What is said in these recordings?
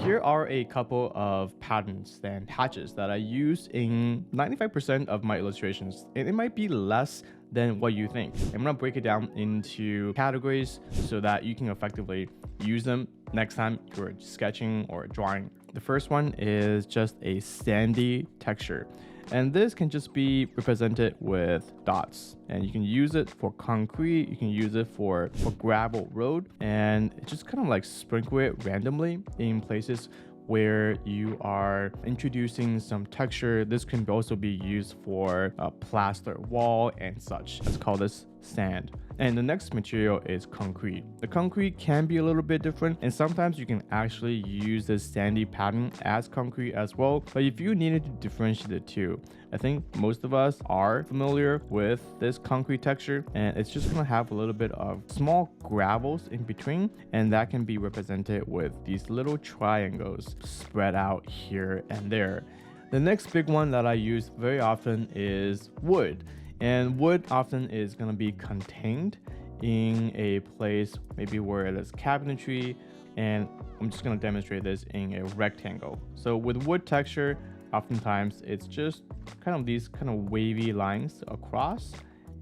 here are a couple of patterns and hatches that I use in 95% of my illustrations, and it might be less than what you think. I'm gonna break it down into categories so that you can effectively use them next time you're sketching or drawing. The first one is just a sandy texture. And this can just be represented with dots, and you can use it for concrete, you can use it for gravel road, and just kind of like sprinkle it randomly in places where you are introducing some texture. This can also be used for a plaster wall and such. Let's call this sand. And the next material is concrete. The concrete can be a little bit different, and sometimes you can actually use this sandy pattern as concrete as well. But if you needed to differentiate the two, I think most of us are familiar with this concrete texture, and it's just gonna have a little bit of small gravels in between, and that can be represented with these little triangles spread out here and there. The next big one that I use very often is wood. And wood often is going to be contained in a place maybe where there's cabinetry, and I'm just going to demonstrate this in a rectangle. So with wood texture, oftentimes it's just kind of these kind of wavy lines across,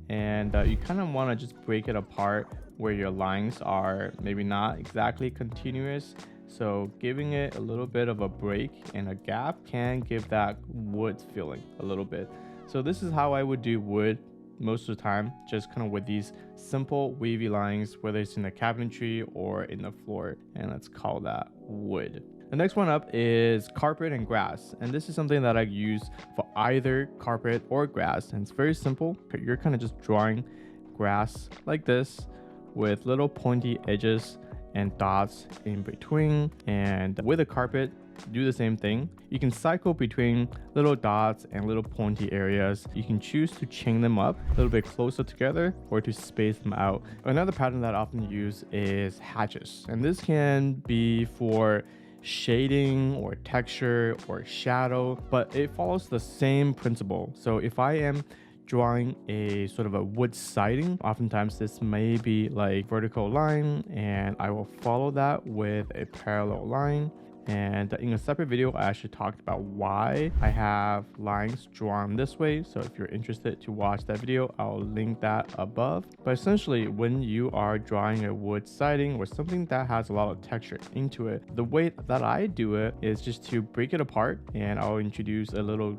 and you kind of want to just break it apart where your lines are maybe not exactly continuous. So giving it a little bit of a break and a gap can give that wood feeling a little bit. So this is how I would do wood most of the time, just kind of with these simple wavy lines, whether it's in the cabinetry or in the floor. And let's call that wood. The next one up is carpet and grass. And this is something that I use for either carpet or grass. And it's very simple. You're kind of just drawing grass like this with little pointy edges and dots in between. And with a carpet, do the same thing. You can cycle between little dots and little pointy areas. You can choose to chain them up a little bit closer together or to space them out. Another pattern that I often use is hatches, and this can be for shading or texture or shadow, but it follows the same principle. So if I am drawing a sort of a wood siding, oftentimes this may be like vertical line, and I will follow that with a parallel line. And in a separate video, I actually talked about why I have lines drawn this way. So if you're interested to watch that video, I'll link that above. But essentially, when you are drawing a wood siding or something that has a lot of texture into it, the way that I do it is just to break it apart, and I'll introduce a little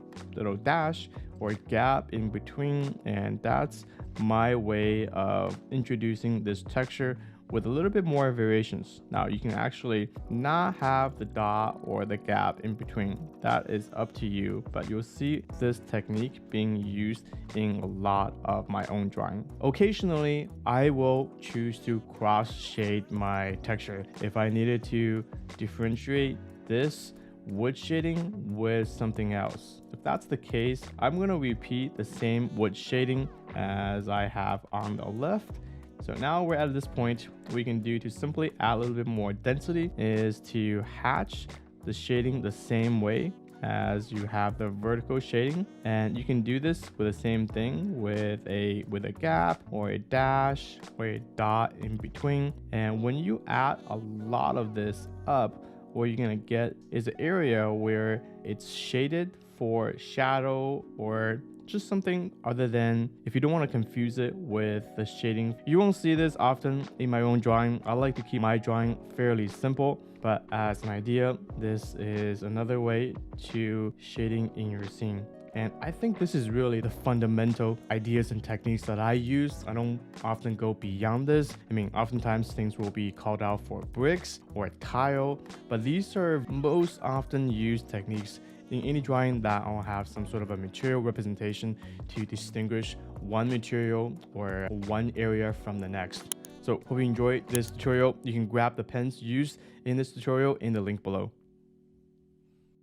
dash or gap in between. And that's my way of introducing this texture with a little bit more variations. Now you can actually not have the dot or the gap in between. That is up to you, but you'll see this technique being used in a lot of my own drawing. Occasionally, I will choose to cross shade my texture if I needed to differentiate this wood shading with something else. If that's the case, I'm going to repeat the same wood shading as I have on the left. So now we're at this point, we can do to simply add a little bit more density is to hatch the shading the same way as you have the vertical shading. And you can do this with the same thing with a gap or a dash or a dot in between. And when you add a lot of this up, what you're gonna get is an area where it's shaded for shadow or just something other than, if you don't want to confuse it with the shading. You won't see this often in my own drawing. I like to keep my drawing fairly simple, but as an idea, this is another way to shading in your scene. And I think this is really the fundamental ideas and techniques that I use. I don't often go beyond this. I mean, oftentimes things will be called out for bricks or tile, but these are most often used techniques in any drawing that will have some sort of a material representation to distinguish one material or one area from the next. So hope you enjoyed this tutorial. You can grab the pens used in this tutorial in the link below.